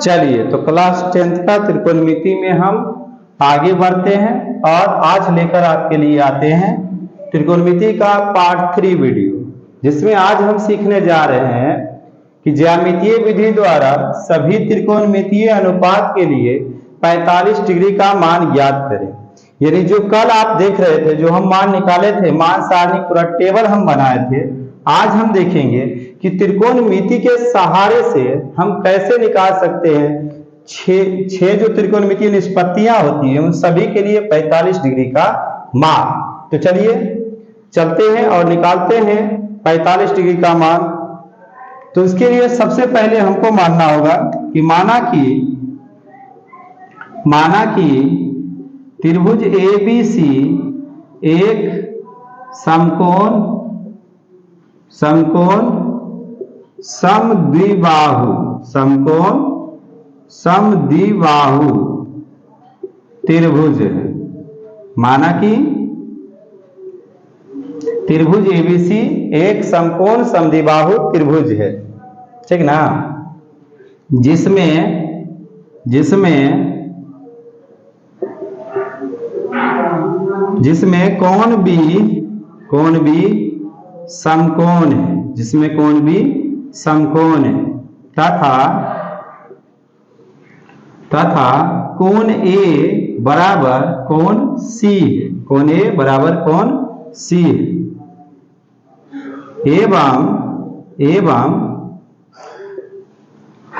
चलिए तो class 10th का त्रिकोणमिति में हम आगे बढ़ते हैं और आज लेकर आपके लिए आते हैं त्रिकोणमिति का पार्ट 3 वीडियो, जिसमें आज हम सीखने जा रहे हैं कि ज्यामितीय विधि द्वारा सभी त्रिकोणमितीय अनुपात के लिए 45 डिग्री का मान ज्ञात करें। यानी जो कल आप देख रहे थे, जो हम मान निकाले थे, मान सारणी पूरा टेबल हम बनाए थे, आज हम देखेंगे कि त्रिकोणमिति के सहारे से हम कैसे निकाल सकते हैं छह जो त्रिकोणमितीय निष्पत्तियां होती हैं उन सभी के लिए 45 डिग्री का मान। तो चलिए चलते हैं और निकालते हैं 45 डिग्री का मान। तो इसके लिए सबसे पहले हमको मानना होगा कि माना कि त्रिभुज ABC एक समकोण समद्विबाहु त्रिभुज है। माना कि त्रिभुज ABC एक समकोण समद्विबाहु त्रिभुज है, ठीक ना, जिसमें कोण भी समकोण है, तथा कोण A बराबर कोण C है, एवं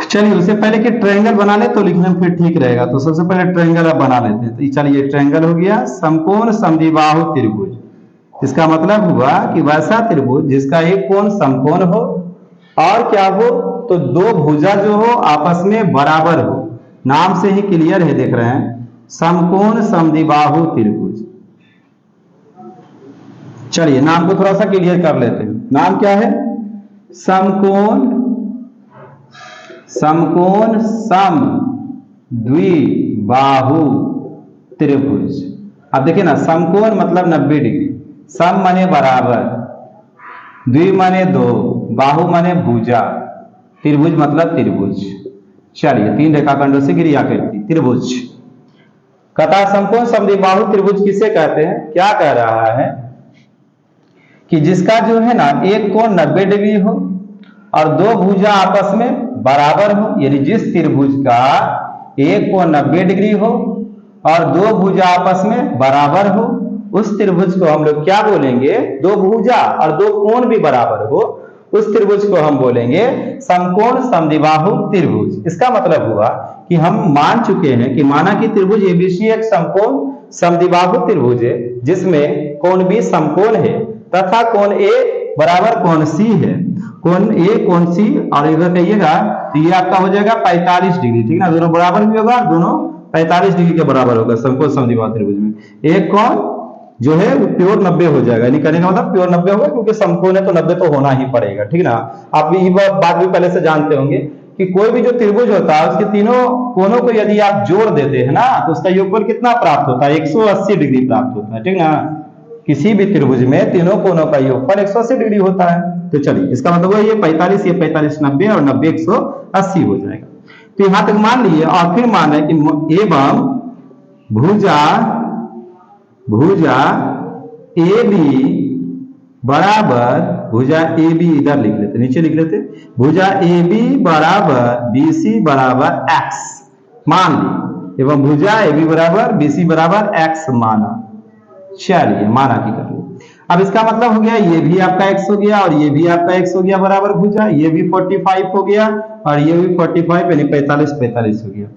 चलिए उससे पहले कि ट्रायंगल बना ले तो लिखने में फिर ठीक रहेगा। तो सबसे पहले ट्रायंगल अब बना लेते हैं। तो चलिए ट्रायंगल हो गया समकोण समद्विबाहु त्रिभुज। इसका मतलब हुआ कि वैसा त्रिभुज जिसका एक कोण समकोण हो और क्या हो तो दो भुजा जो हो आपस में बराबर हो। नाम से ही क्लियर है, देख रहे हैं, समकोण समद्विबाहु त्रिभुज। चलिए नाम को थोड़ा सा क्लियर कर लेते हैं। नाम क्या है? समकोण समद्विबाहु त्रिभुज। अब देखिए ना, समकोण मतलब 90 डिग्री, सम माने बराबर, द्वि माने दो, बाहु माने भुजा, त्रिभुज मतलब त्रिभुज। चलिए तीन रेखाखंडों से क्रिया करती त्रिभुज। कथा समकोण समद्विबाहु त्रिभुज किसे कहते हैं? क्या कह रहा है कि जिसका जो है ना एक कोण 90 डिग्री हो और दो भुजा आपस में बराबर हो। यानी जिस त्रिभुज का एक कोण 90 डिग्री हो और दो भुजा आपस में बराबर हो, उस त्रिभुज को हम लोग क्या बोलेंगे? दो भुजा और दो कोण भी बराबर हो, उस त्रिभुज को हम बोलेंगे समकोण समद्विबाहु त्रिभुज। इसका मतलब हुआ कि हम मान चुके हैं कि माना कि त्रिभुज ABC एक समकोण समद्विबाहु त्रिभुज है जिसमें कोण B समकोण है तथा कोण A बराबर कोण C है। कोण A कोण C और इधर कहिएगा तो ये आपका हो जाएगा 45 डिग्री, ठीक ना, दोनों बराबर भी होगा, दोनों 45 डिग्री के बराबर होगा समकोण समद्विबाहु त्रिभुज में। एक कोण जो है वो प्योर 90 हो जाएगा, यानी कहने का मतलब प्योर 90 होगा क्योंकि समकोण है तो 90 तो होना ही पड़ेगा, ठीक ना। आप ये बात भी पहले से जानते होंगे कि कोई भी जो त्रिभुज होता है उसके तीनों कोणों को यदि आप जोड़ देते हैं ना तो उसका योगफल कितना प्राप्त होता है? 180 डिग्री प्राप्त होता है, ठीक ना। किसी भी त्रिभुज में तीनों कोणों का योगफल 180 डिग्री होता है। तो चलिए इसका मतलब ये 45 ये 45 90 और 90 180 हो जाएगा। तो यहां तक मान लिए और फिर मान है कि एवं भुजा AB बराबर, भुजा AB इधर लिख लेते, नीचे लिख लेते, भुजा AB बराबर BC बराबर X मान ली, एवं भुजा AB बराबर BC बराबर X माना। चलिए माना की कर ली। अब इसका मतलब हो गया ये भी आपका X हो गया और ये भी आपका X हो गया बराबर भुजा, ये भी 45 हो गया और ये भी 45 यानी 45 हो गया।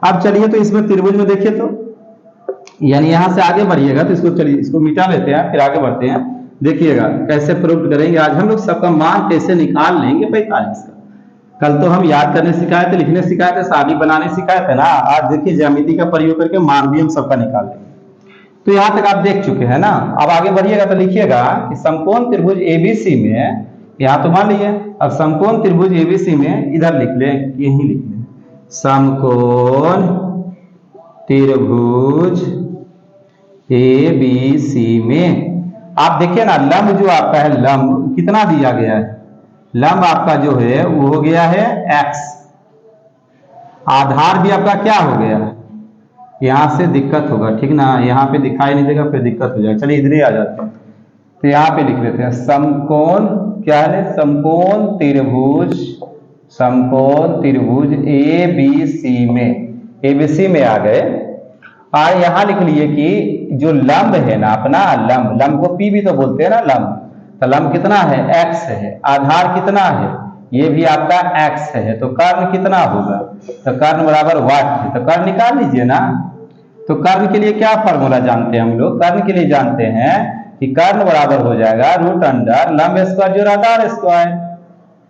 अब चलिए तो इसमें त्रिभुज में देखिए तो यानी यहां से आगे बढ़िएगा तो इसको चलिए इसको मिटा लेते हैं, फिर आगे बढ़ते हैं। देखिएगा कैसे प्रूव करेंगे। आज हम लोग सबका मान कैसे निकाल लेंगे 45 का। कल तो हम याद करने सिखाए थे, लिखने सिखाए थे, सारणी बनाने सिखाए थे ना। आज देखिए ज्यामिति का प्रयोग करके मान भी हम सबका निकाल लेंगे। तो यहां तक आप देख चुके हैं ना। अब आगे बढ़िएगा तो लिखिएगा कि समकोण त्रिभुज ABC में, यहां तो मान लीजिए, अब समकोण त्रिभुज ABC में इधर लिख लें, यही लिख लें, समकोण त्रिभुज ABC में आप देखिए ना, लंब जो आपका है, लंब कितना दिया गया है? लंब आपका जो है वो हो गया है x, आधार भी आपका क्या हो गया, यहाँ से दिक्कत होगा, ठीक ना, यहाँ पे दिखाई नहीं देगा, फिर दिक्कत हो जाएगा। चलिए इधर ही आ जाते हैं, तो यहाँ पे लिख लेते हैं समकोण, क्या है, समकोण त्रिभुज, समकोण त्रिभुज ए बी सी में, ए बी सी में आ गए। और यहाँ लिख लिए कि जो लंब है ना अपना, लंब, लंब को पी भी तो बोलते हैं ना, लंब, तो लंब कितना है, एक्स है, आधार कितना है, ये भी आपका एक्स है, तो कर्ण कितना होगा, तो कर्ण बराबर वाट है, तो कर्ण निकाल लीजिए ना। तो कर्ण के लिए क्या फॉर्मूला जानते हैं हम लोग, कर्ण के लिए जानते हैं कि कर्ण बराबर हो जाएगा रूट अंडर लंब स्क्वायर जोड़ आधार स्क्वायर,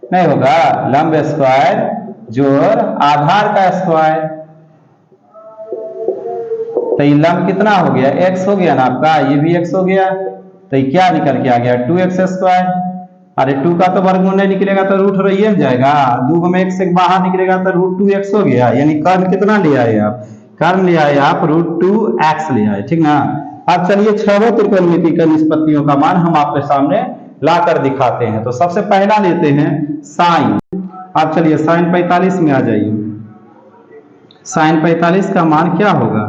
नहीं होगा, लंब स्क्वायर जोड़ आधार का स्क्वायर। तो ये लंब कितना हो गया, x हो गया ना आपका, ये भी x हो गया, तो ये क्या निकल के आ गया 2x स्क्वायर। अरे 2 का तो वर्गमूल नहीं निकलेगा तो रूट रही जाएगा, 2 में x से बाहर निकलेगा तो रूट 2x हो गया, यानी कर्ण कितना ले आए आप, कर्ण ले आए आप रूट 2x ले आए, ठीक ना। अब चलिए छहों त्रिकोणमिति का निष्पत्तियों का मान हम आपके सामने लाकर दिखाते हैं। तो सबसे पहला लेते हैं साइन। अब चलिए साइन 45 में आ जाइए, साइन 45 का मान क्या होगा,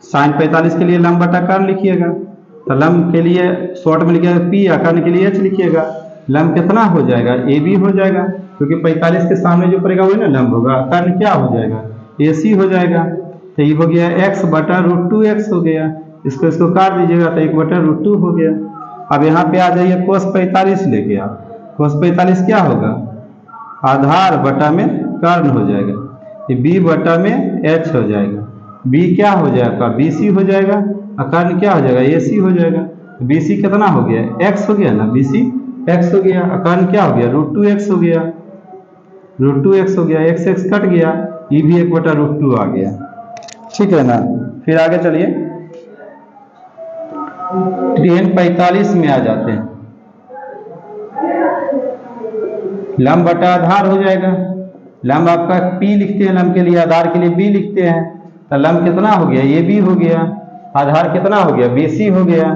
साइन 45 के लिए लंब बटा कर्ण लिखिएगा, तो लंब के लिए शॉर्ट में लिखिएगा पी, या कर्ण के लिए एच लिखिएगा। लंब कितना हो जाएगा, ए बी हो जाएगा, क्योंकि 45 के सामने जो पड़ेगा वही ना लंब होगा। कर्ण क्या हो जाएगा, ए सी हो जाएगा, तो ये हो गया x बटा रूट 2x हो गया, इसको काट दीजिएगा तो 1 बटा रूट 2 हो गया। अब यहाँ पे आ जाइए कोस 45 लेके आप, कोस 45 क्या होगा, आधार बटा में कर्ण हो जाएगा, ये b बटा में h हो जाएगा, b क्या हो जाएगा, bc हो जाएगा, और कर्ण क्या हो जाएगा, ac हो जाएगा। bc कितना हो गया, x हो गया ना, bc x हो गया, और कर्ण क्या हो गया, रूट 2x हो गया, रूट 2x हो गया, x x कट गया, ये भी 1 बटा रूट 2 आ गया, ठीक है ना। फिर आगे चलिए tan 45 में आ जाते हैं, लंब बटा आधार हो जाएगा, लंब आपका p लिखते हैं लंब के लिए, आधार के लिए b लिखते हैं, तो लंब कितना हो गया, ये b हो गया, आधार कितना हो गया, bc हो गया,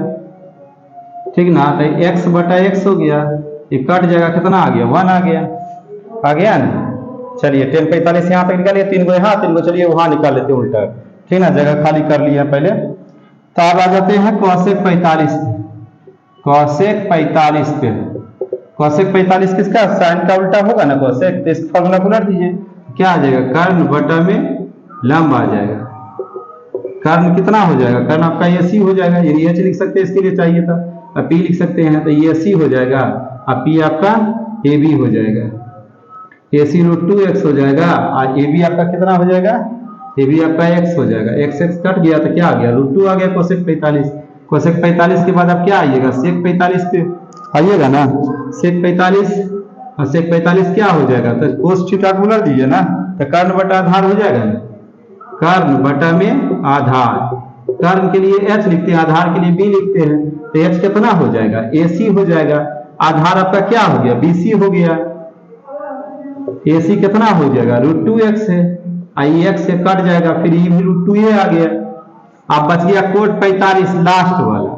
ठीक ना। तो x बटा x हो गया, ये कट जाएगा, कितना आ गया, 1 आ गया ना। चलिए tan 45 यहाँ तक निकालिए, 3 को यहाँ, 3 को चलिए वहां निकाल लेते हैं उल्टा, ठीक ना, जगह खाली कर लिया पहले। तो अब आ जाते हैं कौशिक 45, कौशिक 45 पे, कौशिक 45 किसका, साइन का उल्टा होगा ना कौशिक, तो इस फॉर्मूला को उलट दीजिए, क्या आ जाएगा, कर्ण बटा में लंब आ जाएगा, कर्ण कितना हो जाएगा, कर्ण आपका AC हो जाएगा, यानी H लिख सकते हैं, इसके लिए चाहिए था, अब P लिख सकते हैं, तो ये AC हो जाएगा, अब P आपका AB हो जाएगा, AC रूट 2x हो जाएगा, और AB आपका कितना हो जाएगा, AB आपका x हो जाएगा, x x कट गया तो क्या आ गया, रूट 2 आ गया कोसेक 45। कोसेक 45 के बाद अब क्या आइएगा, सेक 45 पे आइएगा ना, सेक 45, और सेक 45 क्या हो जाएगा, तो कोस थीटा को उलट दीजिए ना, तो कर्ण बटा आधार हो जाएगा ना, कर्ण बटा में आधार, कर्ण के लिए h लिखते हैं, आधार के लिए b लिखते हैं, तो h कितना हो जाएगा, AC हो जाएगा, आधार आपका क्या हो गया, BC हो गया, AC कितना हो जाएगा, रूट 2x है, आई x से कट जाएगा, फिर ये भी रूट 2 आ गया, अब बच गया कोट 45 लास्ट वाला,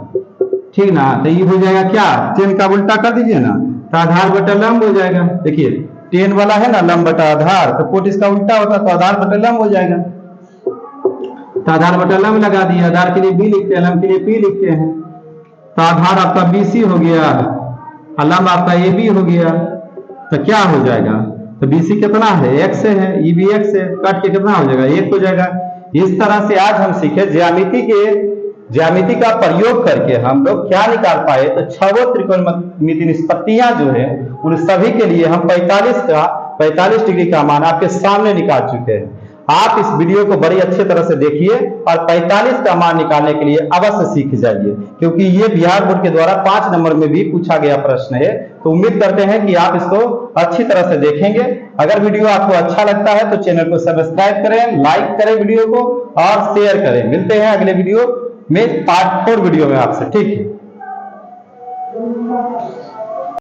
ठीक ना। तो ये हो जाएगा क्या, tan का उल्टा कर दीजिए ना, तो आधार बटा लंब हो जाएगा, देखिए tan वाला है ना लंब बटा आधार, तो कोट इसका उल्टा होता तो आधार बटा लंब हो जाएगा, तो आधार बटा लंब लगा दिया, आधार के लिए b लिखते हैं, लंब के लिए p लिखते हैं, तो आधार आपका BC हो गया, और लंब आपका AB हो गया, तो क्या हो जाएगा, तो BC कितना है, x है, ये भी x है, कट के कितना हो जाएगा, 1 हो जाएगा। इस तरह से आज हम सीखे ज्यामिति का प्रयोग करके हम लोग क्या निकाल पाए, तो छहों त्रिकोणमिति निष्पत्तियां जो है उन सभी के लिए हम 45 डिग्री का मान आपके सामने निकाल चुके हैं। आप इस वीडियो को बड़ी अच्छे तरह से देखिए और 45 का मान निकालने के लिए अवश्य सीख जाइए, क्योंकि ये बिहार बोर्ड के द्वारा 5 नंबर में भी पूछा गया प्रश्न है। तो उम्मीद करते हैं कि आप इसको अच्छी तरह से देखेंगे। अगर वीडियो आपको अच्छा लगता है तो चैनल को सब्सक्राइब करें, लाइक करें वीडियो को और शेयर करें। मिलते हैं अगले वीडियो में, पार्ट 4 वीडियो में आपसे, ठीक है।